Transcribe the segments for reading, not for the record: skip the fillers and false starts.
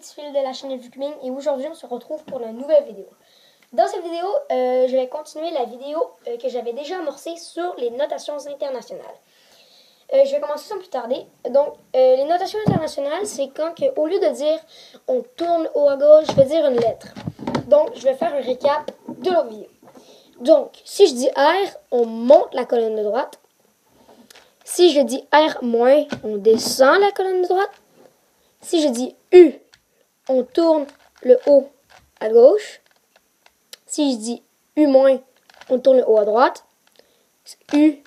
petit fil de la chaîne VuCaming et aujourd'hui on se retrouve pour une nouvelle vidéo. Dans cette vidéo, je vais continuer la vidéo que j'avais déjà amorcée sur les notations internationales. Je vais commencer sans plus tarder. Donc, les notations internationales, c'est quand au lieu de dire on tourne haut à gauche, je vais dire une lettre. Donc, je vais faire un récap de l'autre vidéo. Donc, si je dis R, on monte la colonne de droite. Si je dis R-, on descend la colonne de droite. Si je dis U, on tourne le haut à gauche. Si je dis U-, on tourne le haut à droite. U-.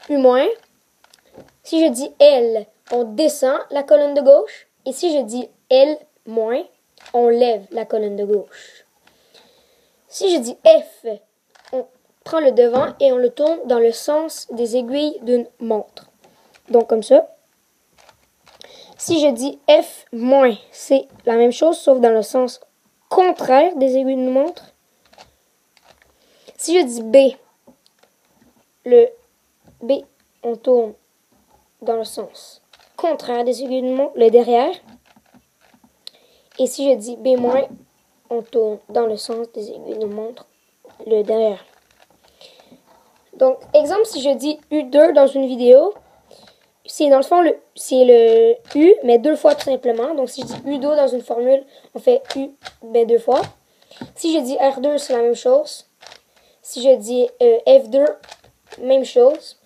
Si je dis L, on descend la colonne de gauche. Et si je dis L-, on lève la colonne de gauche. Si je dis F, on prend le devant et on le tourne dans le sens des aiguilles d'une montre. Donc comme ça. Si je dis F-, c'est la même chose, sauf dans le sens contraire des aiguilles d'une montre. Si je dis B, le B, on tourne dans le sens contraire des aiguilles d'une montre, le derrière. Et si je dis B-, on tourne dans le sens des aiguilles d'une montre, le derrière. Donc, exemple, si je dis U2 dans une vidéo, c'est dans le fond, c'est le U, mais deux fois tout simplement. Donc, si je dis U2 dans une formule, on fait U, mais deux fois. Si je dis R2, c'est la même chose. Si je dis F2, même chose.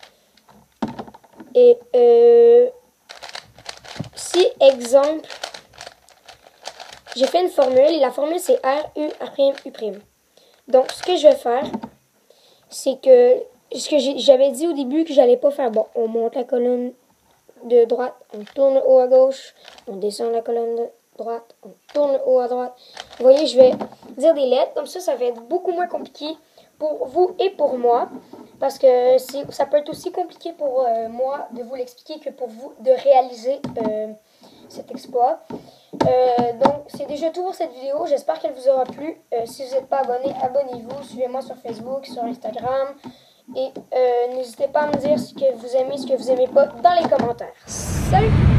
Et si, exemple, j'ai fait une formule, et la formule c'est R, U, R', U'. Donc, ce que je vais faire, c'est que ce que j'avais dit au début que j'allais pas faire, bon, on monte la colonne de droite, on tourne le haut à gauche, on descend la colonne de droite, on tourne le haut à droite. Vous voyez, je vais dire des lettres, comme ça va être beaucoup moins compliqué pour vous et pour moi, parce que ça peut être aussi compliqué pour moi de vous l'expliquer que pour vous de réaliser cet exploit. Donc, c'est déjà tout pour cette vidéo. J'espère qu'elle vous aura plu. Si vous n'êtes pas abonné, abonnez-vous. Suivez-moi sur Facebook, sur Instagram. Et n'hésitez pas à me dire ce que vous aimez, ce que vous n'aimez pas dans les commentaires. Salut!